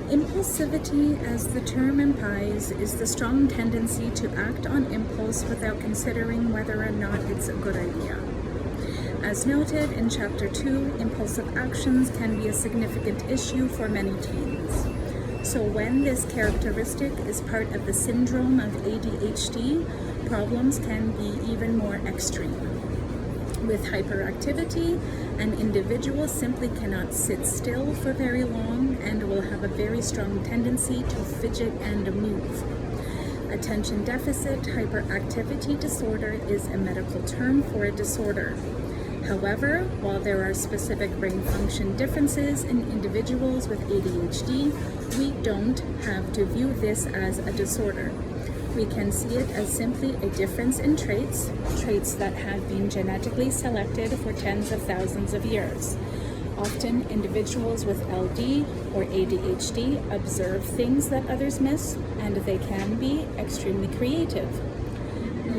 Impulsivity, as the term implies, is the strong tendency to act on impulse without considering whether or not it's a good idea. As noted in Chapter 2, impulsive actions can be a significant issue for many teens. So when this characteristic is part of the syndrome of ADHD, problems can be even more extreme. With hyperactivity, an individual simply cannot sit still for very long and will have a very strong tendency to fidget and move. Attention deficit hyperactivity disorder is a medical term for a disorder. However, while there are specific brain function differences in individuals with ADHD, we don't have to view this as a disorder. We can see it as simply a difference in traits that have been genetically selected for tens of thousands of years. Often, individuals with LD or ADHD observe things that others miss, and they can be extremely creative.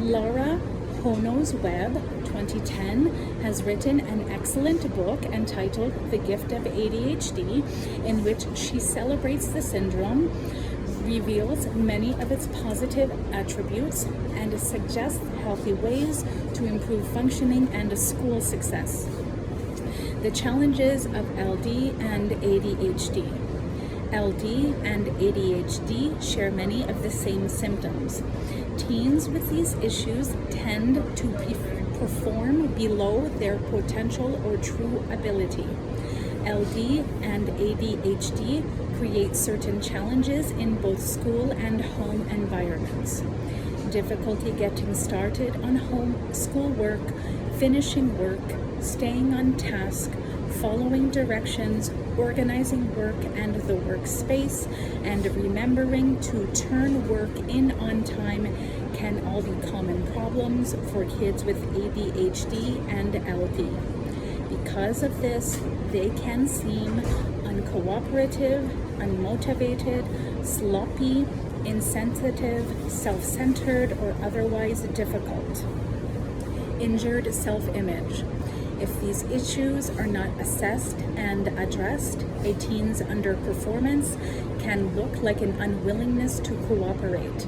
Laura Hono's Webb, 2010, has written an excellent book entitled The Gift of ADHD, in which she celebrates the syndrome, reveals many of its positive attributes, and suggests healthy ways to improve functioning and school success. The challenges of LD and ADHD. LD and ADHD share many of the same symptoms. Teens with these issues tend to perform below their potential or true ability. LD and ADHD create certain challenges in both school and home environments. Difficulty getting started on home schoolwork, finishing work, staying on task, following directions, organizing work and the workspace, and remembering to turn work in on time can all be common problems for kids with ADHD and LD. Because of this, they can seem uncooperative, unmotivated, sloppy, insensitive, self-centered, or otherwise difficult. Injured self-image. If these issues are not assessed and addressed, a teen's underperformance can look like an unwillingness to cooperate.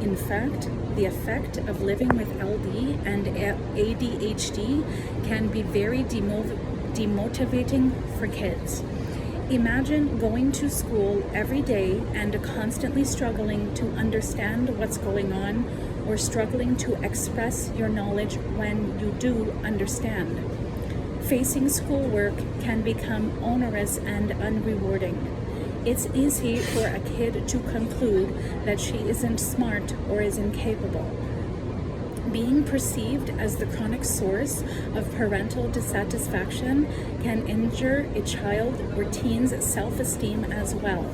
In fact, the effect of living with LD and ADHD can be very demotivating for kids. Imagine going to school every day and constantly struggling to understand what's going on, or struggling to express your knowledge when you do understand. Facing schoolwork can become onerous and unrewarding. It's easy for a kid to conclude that she isn't smart or is incapable. Being perceived as the chronic source of parental dissatisfaction can injure a child or teen's self-esteem as well.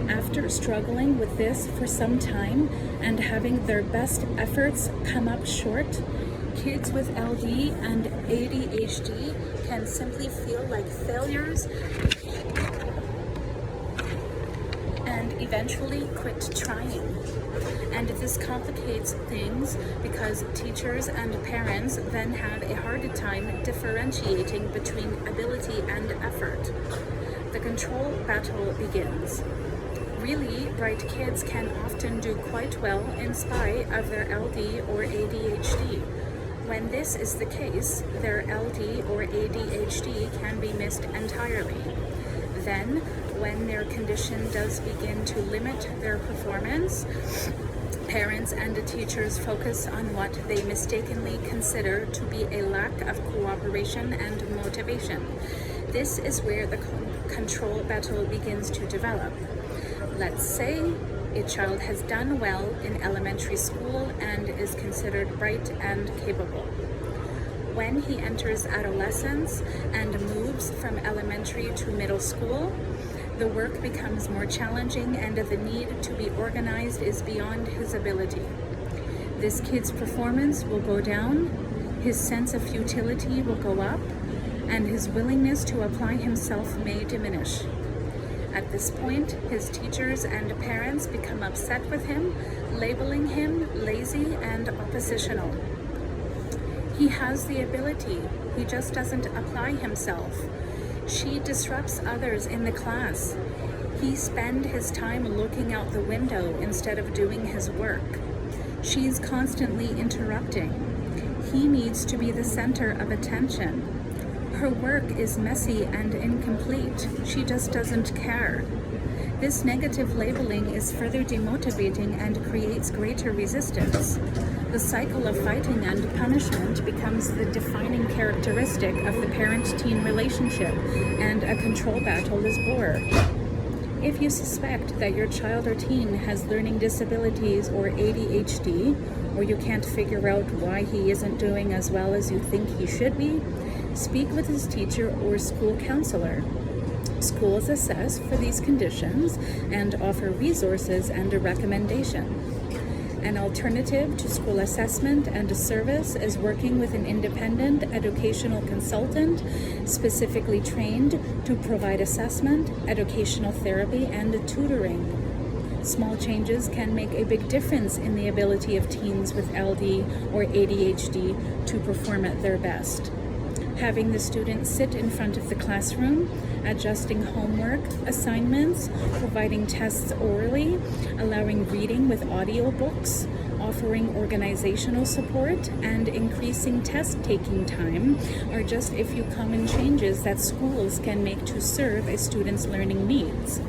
After struggling with this for some time and having their best efforts come up short, kids with LD and ADHD can simply feel like failures and eventually quit trying. And this complicates things because teachers and parents then have a hard time differentiating between ability and effort. The control battle begins. Really bright kids can often do quite well in spite of their LD or ADHD. When this is the case, their LD or ADHD can be missed entirely. Then, when their condition does begin to limit their performance, parents and teachers focus on what they mistakenly consider to be a lack of cooperation and motivation. This is where the control battle begins to develop. Let's say a child has done well in elementary school and is considered bright and capable. When he enters adolescence and moves from elementary to middle school, the work becomes more challenging and the need to be organized is beyond his ability. This kid's performance will go down, his sense of futility will go up, and his willingness to apply himself may diminish. At this point, his teachers and parents become upset with him, labeling him lazy and oppositional. He has the ability, he just doesn't apply himself. She disrupts others in the class. He spends his time looking out the window instead of doing his work. She's constantly interrupting. He needs to be the center of attention. Her work is messy and incomplete. She just doesn't care. This negative labeling is further demotivating and creates greater resistance. The cycle of fighting and punishment becomes the defining characteristic of the parent-teen relationship, and a control battle is born. If you suspect that your child or teen has learning disabilities or ADHD, or you can't figure out why he isn't doing as well as you think he should be, speak with his teacher or school counselor. Schools assess for these conditions and offer resources and a recommendation. An alternative to school assessment and a service is working with an independent educational consultant specifically trained to provide assessment, educational therapy, and tutoring. Small changes can make a big difference in the ability of teens with LD or ADHD to perform at their best. Having the student sit in front of the classroom, adjusting homework assignments, providing tests orally, allowing reading with audiobooks, offering organizational support, and increasing test-taking time are just a few common changes that schools can make to serve a student's learning needs.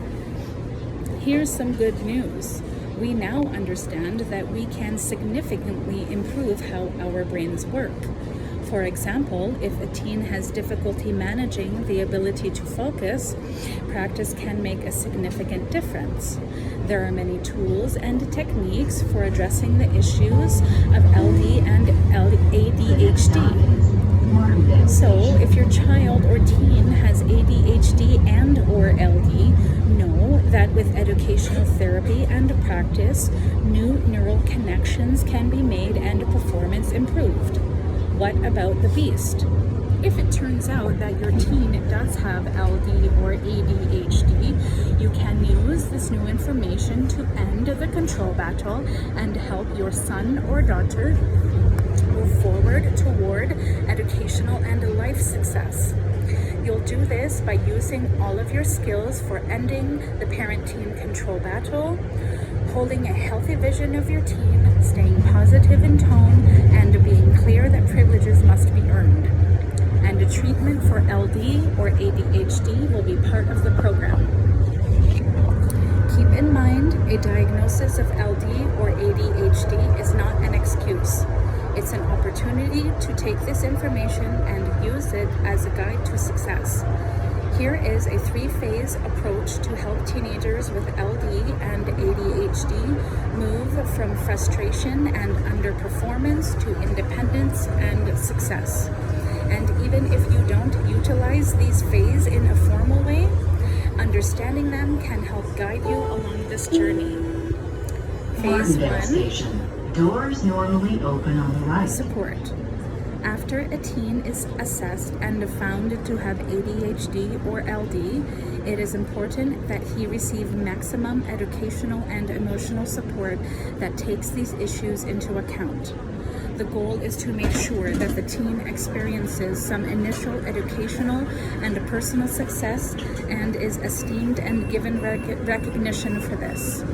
Here's some good news. We now understand that we can significantly improve how our brains work. For example, if a teen has difficulty managing the ability to focus, practice can make a significant difference. There are many tools and techniques for addressing the issues of LD and ADHD. So, if your child or teen has ADHD and or LD, know that with educational therapy and practice, new neural connections can be made and performance improved. What about the beast? If it turns out that your teen does have LD or ADHD, you can use this new information to end the control battle and help your son or daughter move forward toward educational and life success. You'll do this by using all of your skills for ending the parent-teen control battle, holding a healthy vision of your teen, staying positive in tone, and being clear that privileges must be earned. And a treatment for LD or ADHD will be part of the program. Keep in mind, a diagnosis of LD or ADHD is not an excuse. It's an opportunity to take this information and use it as a guide to success. Here is a 3-phase approach to help teenagers with LD and ADHD move from frustration and underperformance to independence and success. And even if you don't utilize these phases in a formal way, understanding them can help guide you along this journey. Phase 1. Doors normally open on the right. Support. After a teen is assessed and found to have ADHD or LD, it is important that he receive maximum educational and emotional support that takes these issues into account. The goal is to make sure that the teen experiences some initial educational and personal success and is esteemed and given recognition for this.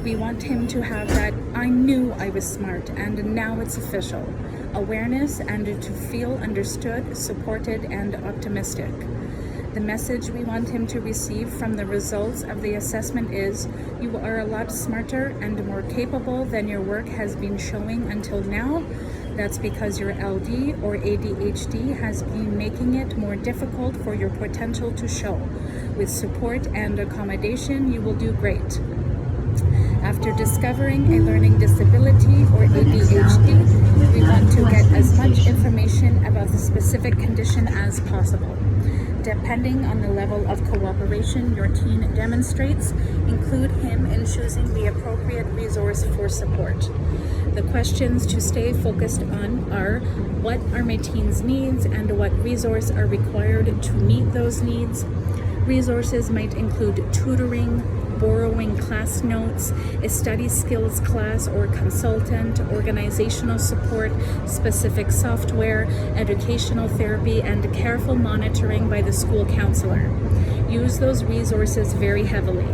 We want him to have that "I knew I was smart and now it's official" awareness and to feel understood, supported, and optimistic. The message we want him to receive from the results of the assessment is, you are a lot smarter and more capable than your work has been showing until now. That's because your LD or ADHD has been making it more difficult for your potential to show. With support and accommodation, you will do great. After discovering a learning disability or ADHD, we want to get as much information about the specific condition as possible. Depending on the level of cooperation your teen demonstrates, include him in choosing the appropriate resource for support. The questions to stay focused on are, what are my teen's needs and what resources are required to meet those needs? Resources might include tutoring, borrowing class notes, a study skills class or consultant, organizational support, specific software, educational therapy, and careful monitoring by the school counselor. Use those resources very heavily.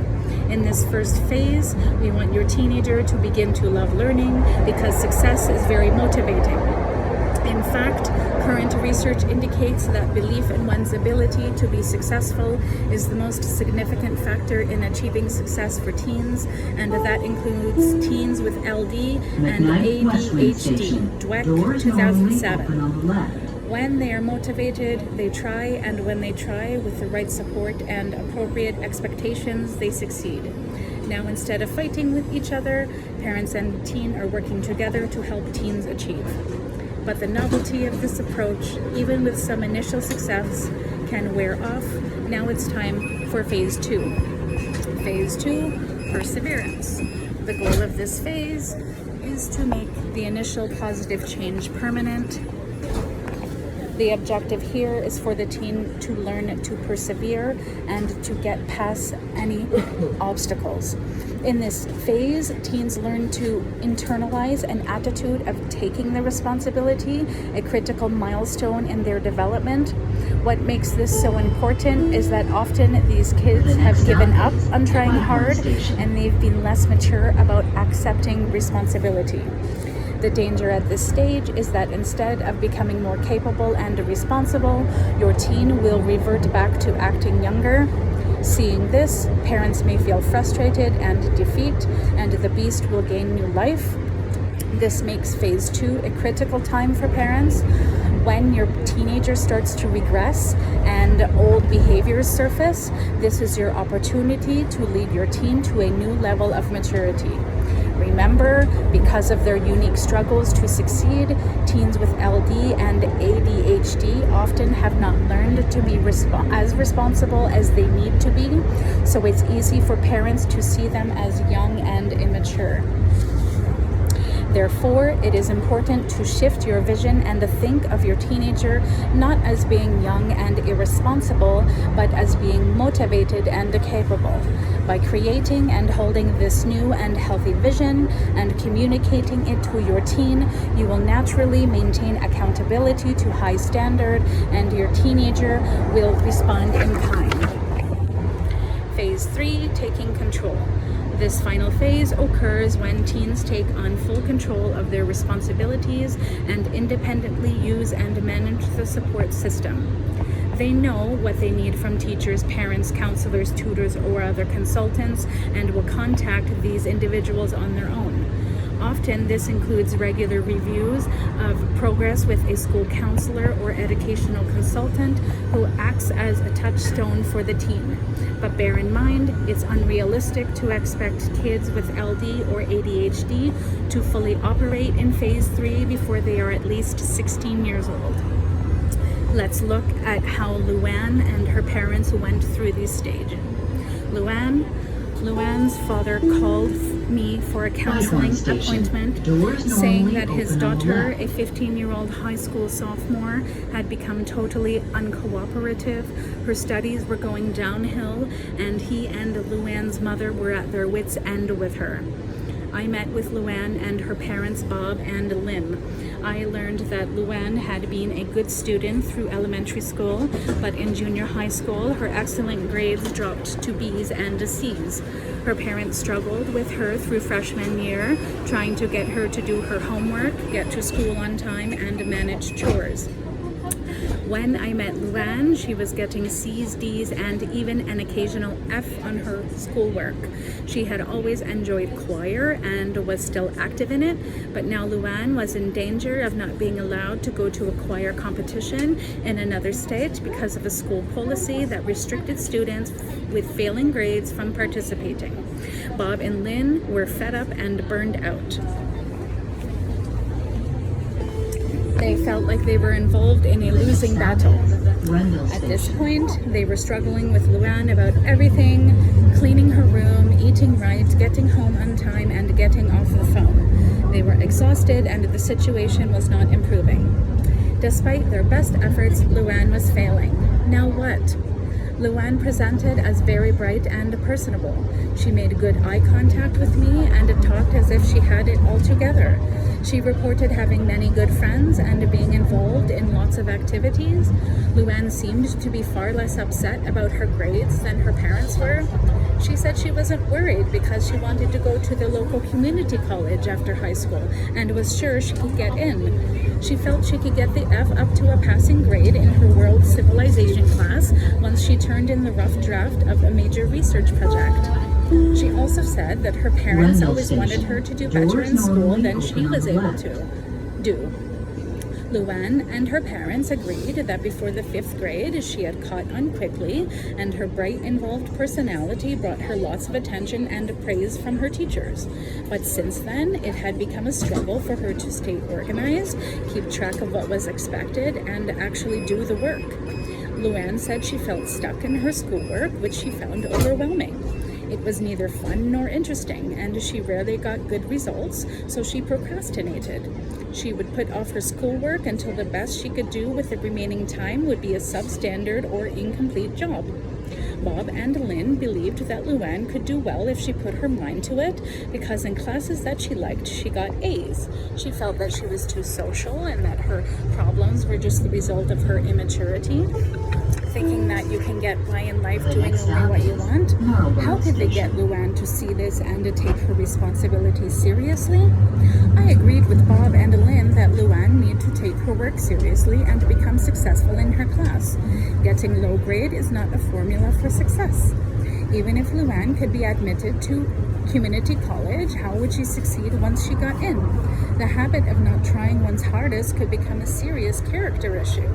In this first phase, we want your teenager to begin to love learning because success is very motivating. In fact, current research indicates that belief in one's ability to be successful is the most significant factor in achieving success for teens, and that includes teens with LD and ADHD, Dweck 2007. When they are motivated, they try, and when they try with the right support and appropriate expectations, they succeed. Now, instead of fighting with each other, parents and teen are working together to help teens achieve. But the novelty of this approach, even with some initial success, can wear off. Now it's time for phase 2. Phase 2, perseverance. The goal of this phase is to make the initial positive change permanent. The objective here is for the teen to learn to persevere and to get past any obstacles. In this phase, teens learn to internalize an attitude of taking the responsibility, a critical milestone in their development. What makes this so important is that often these kids have given up on trying hard and they've been less mature about accepting responsibility. The danger at this stage is that instead of becoming more capable and responsible, your teen will revert back to acting younger. Seeing this, parents may feel frustrated and defeat, and the beast will gain new life. This makes phase 2 a critical time for parents. When your teenager starts to regress and old behaviors surface, this is your opportunity to lead your teen to a new level of maturity. Remember, because of their unique struggles to succeed, teens with LD and ADHD often have not learned to be as responsible as they need to be, so it's easy for parents to see them as young and immature. Therefore, it is important to shift your vision and to think of your teenager not as being young and irresponsible, but as being motivated and capable. By creating and holding this new and healthy vision and communicating it to your teen, you will naturally maintain accountability to high standard, and your teenager will respond in kind. Phase 3, taking control. This final phase occurs when teens take on full control of their responsibilities and independently use and manage the support system. They know what they need from teachers, parents, counselors, tutors, or other consultants, and will contact these individuals on their own. Often this includes regular reviews of progress with a school counselor or educational consultant who acts as a touchstone for the teen. But bear in mind, it's unrealistic to expect kids with LD or ADHD to fully operate in phase 3 before they are at least 16 years old. Let's look at how Luann and her parents went through this stage. Luann's father called me for a counseling appointment, saying that his daughter, a 15-year-old high school sophomore, had become totally uncooperative. Her studies were going downhill, and he and Luann's mother were at their wits' end with her. I met with Luann and her parents, Bob and Lynn. I learned that Luann had been a good student through elementary school, but in junior high school, her excellent grades dropped to B's and C's. Her parents struggled with her through freshman year, trying to get her to do her homework, get to school on time, and manage chores. When I met Luann, she was getting C's, D's, and even an occasional F on her schoolwork. She had always enjoyed choir and was still active in it, but now Luann was in danger of not being allowed to go to a choir competition in another state because of a school policy that restricted students with failing grades from participating. Bob and Lynn were fed up and burned out. They felt like they were involved in a losing battle. At this point, they were struggling with Luann about everything: cleaning her room, eating right, getting home on time, and getting off the phone. They were exhausted and the situation was not improving. Despite their best efforts, Luann was failing. Now what? Luann presented as very bright and personable. She made good eye contact with me and talked as if she had it all together. She reported having many good friends and being involved in lots of activities. Luann seemed to be far less upset about her grades than her parents were. She said she wasn't worried because she wanted to go to the local community college after high school and was sure she could get in. She felt she could get the F up to a passing grade in her world civilization class once she turned in the rough draft of a major research project. She also said that her parents always wanted her to do better in school than she was able to do. Luann and her parents agreed that before the 5th grade she had caught on quickly, and her bright, involved personality brought her lots of attention and praise from her teachers. But since then, it had become a struggle for her to stay organized, keep track of what was expected, and actually do the work. Luann said she felt stuck in her schoolwork, which she found overwhelming. It was neither fun nor interesting, and she rarely got good results, so she procrastinated. She would put off her schoolwork until the best she could do with the remaining time would be a substandard or incomplete job. Bob and Lynn believed that Luann could do well if she put her mind to it, because in classes that she liked, she got A's. She felt that she was too social and that her problems were just the result of her immaturity. Thinking that you can get by in life doing only what you want? How could they get Luann to see this and to take her responsibilities seriously? I agreed with Bob and Lynn that Luann needed to take her work seriously and become successful in her class. Getting low grade is not a formula for success. Even if Luann could be admitted to community college, how would she succeed once she got in? The habit of not trying one's hardest could become a serious character issue.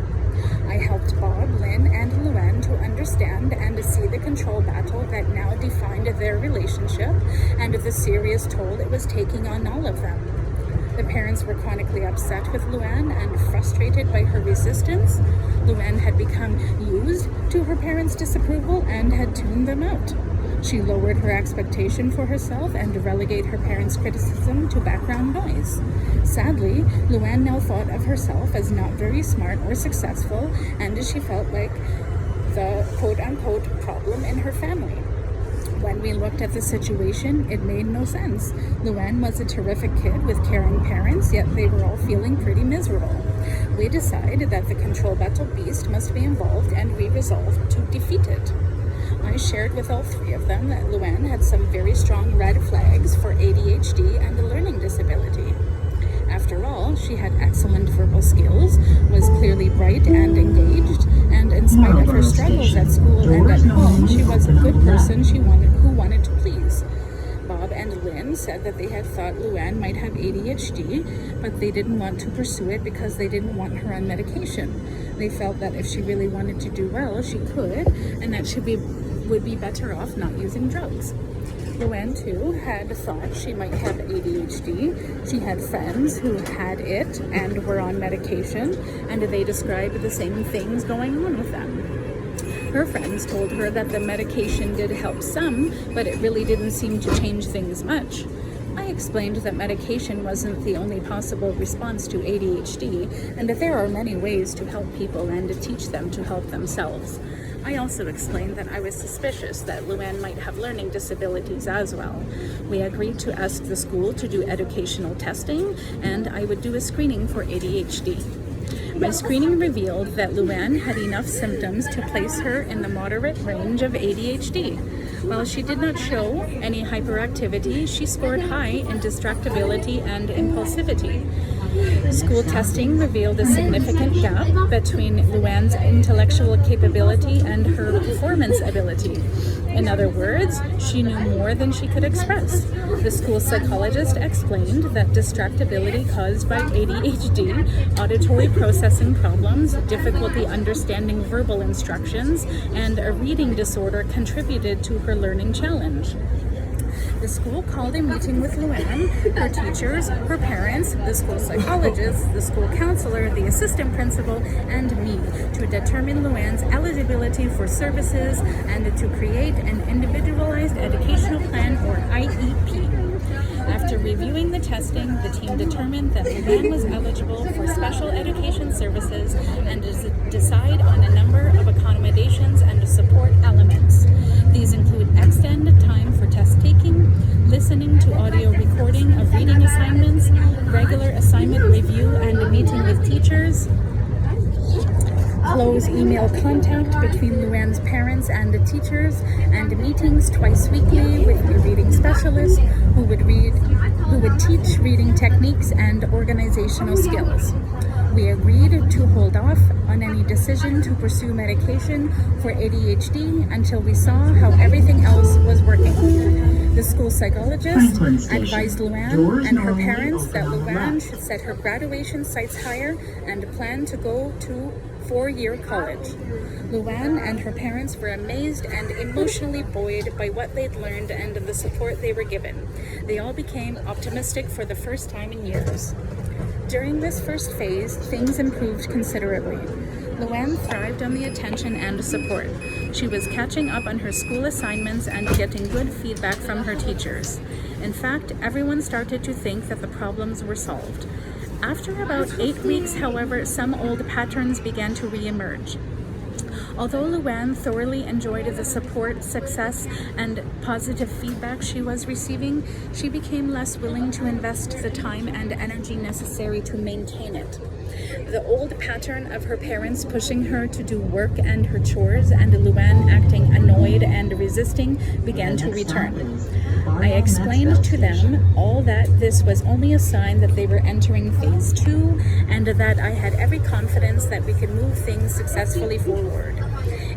I helped Bob, Lynn, and Luann to understand and to see the control battle that now defined their relationship and the serious toll it was taking on all of them. The parents were chronically upset with Luann and frustrated by her resistance. Luann had become used to her parents' disapproval and had tuned them out. She lowered her expectation for herself and relegated her parents' criticism to background noise. Sadly, Luann now thought of herself as not very smart or successful, and she felt like the quote-unquote problem in her family. When we looked at the situation, it made no sense. Luann was a terrific kid with caring parents, yet they were all feeling pretty miserable. We decided that the control battle beast must be involved, and we resolved to defeat it. I shared with all three of them that Luann had some very strong red flags for ADHD and a learning disability. After all, she had excellent verbal skills, was clearly bright and engaged, and in spite of her struggles at school and at home, she was a good person who wanted to please. Bob and Lynn said that they had thought Luann might have ADHD, but they didn't want to pursue it because they didn't want her on medication. They felt that if she really wanted to do well, she could, and that she would be better off not using drugs. Luann, too, had thought she might have ADHD. She had friends who had it and were on medication, and they described the same things going on with them. Her friends told her that the medication did help some, but it really didn't seem to change things much. I explained that medication wasn't the only possible response to ADHD, and that there are many ways to help people and to teach them to help themselves. I also explained that I was suspicious that Luann might have learning disabilities as well. We agreed to ask the school to do educational testing, and I would do a screening for ADHD. My screening revealed that Luann had enough symptoms to place her in the moderate range of ADHD. While she did not show any hyperactivity, she scored high in distractibility and impulsivity. School testing revealed a significant gap between Luann's intellectual capability and her performance ability. In other words, she knew more than she could express. The school psychologist explained that distractibility caused by ADHD, auditory processing problems, difficulty understanding verbal instructions, and a reading disorder contributed to her learning challenge. The school called a meeting with Luann, her teachers, her parents, the school psychologist, the school counselor, the assistant principal, and me to determine Luann's eligibility for services and to create an individualized educational plan, or IEP. After reviewing the testing, the team determined that Luann was eligible for special education services and to decide on a number of accommodations and support teachers, close email contact between Luann's parents and the teachers, and meetings twice weekly with a reading specialist who would teach reading techniques and organizational skills. We agreed to hold off on any decision to pursue medication for ADHD until we saw how everything else was working. The school psychologist advised Luann and her parents that Luann should set her graduation sights higher and plan to go to 4-year college. Luann and her parents were amazed and emotionally buoyed by what they'd learned and the support they were given. They all became optimistic for the first time in years. During this first phase, things improved considerably. Luann thrived on the attention and support. She was catching up on her school assignments and getting good feedback from her teachers. In fact, everyone started to think that the problems were solved. After about 8 weeks, however, some old patterns began to re-emerge. Although Luann thoroughly enjoyed the support, success, and positive feedback she was receiving, she became less willing to invest the time and energy necessary to maintain it. The old pattern of her parents pushing her to do work and her chores, and Luann acting annoyed and resisting, began to return. I explained to them all that this was only a sign that they were entering phase 2, and that I had every confidence that we could move things successfully forward.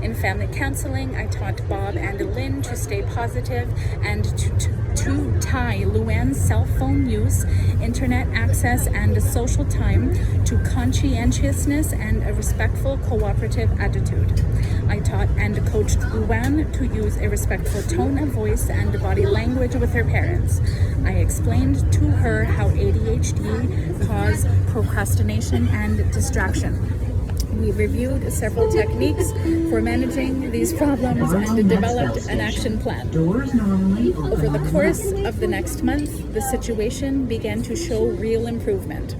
In family counseling, I taught Bob and Lynn to stay positive and to tie Luann's cell phone use, internet access, and social time to conscientiousness and a respectful, cooperative attitude. I taught and coached Luann to use a respectful tone of voice and body language with her parents. I explained to her how ADHD caused procrastination and distraction. We reviewed several techniques for managing these problems and developed an action plan. Over the course of the next month, the situation began to show real improvement.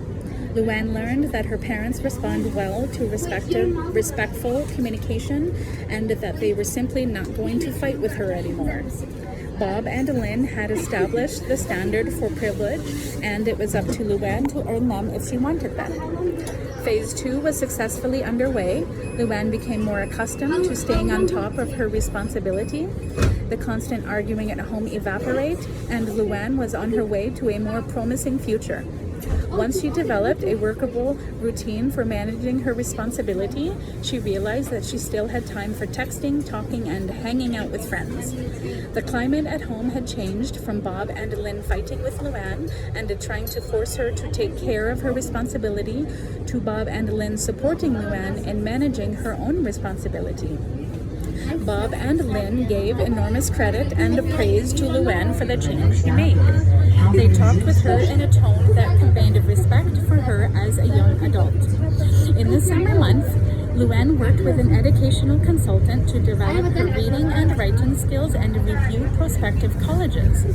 Luann learned that her parents respond well to respectful communication and that they were simply not going to fight with her anymore. Bob and Lynn had established the standard for privilege, and it was up to Luann to earn them if she wanted them. Phase 2 was successfully underway. Luann became more accustomed to staying on top of her responsibility. The constant arguing at home evaporated, and Luann was on her way to a more promising future. Once she developed a workable routine for managing her responsibility, she realized that she still had time for texting, talking, and hanging out with friends. The climate at home had changed from Bob and Lynn fighting with Luann and trying to force her to take care of her responsibility to Bob and Lynn supporting Luann in managing her own responsibility. Bob and Lynn gave enormous credit and praise to Luann for the change she made. They talked with her in a tone that conveyed respect for her as a young adult. In the summer month, Luann worked with an educational consultant to develop her reading and writing skills and review prospective colleges.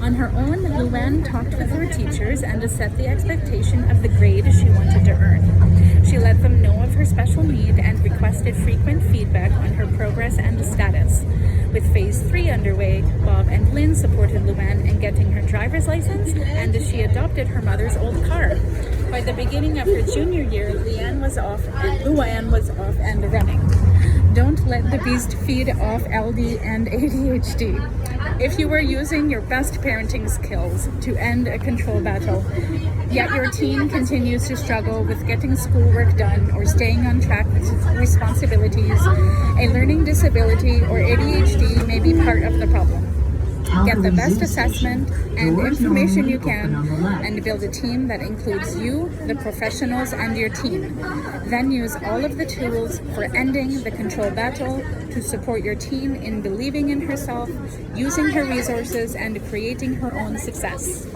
On her own, Luann talked with her teachers and set the expectation of the grade she wanted to earn. She let them know of her special need and requested frequent feedback on her progress and status. With phase 3 underway, Bob and Lynn supported Luann in getting her driver's license, and she adopted her mother's old car. By the beginning of her junior year, Luann was off and running. Don't let the beast feed off LD and ADHD. If you are using your best parenting skills to end a control battle, yet your teen continues to struggle with getting schoolwork done or staying on track with responsibilities, a learning disability or ADHD may be part of the problem. Get the best assessment and information you can and build a team that includes you, the professionals, and your team. Then use all of the tools for ending the control battle to support your teen in believing in herself, using her resources, and creating her own success.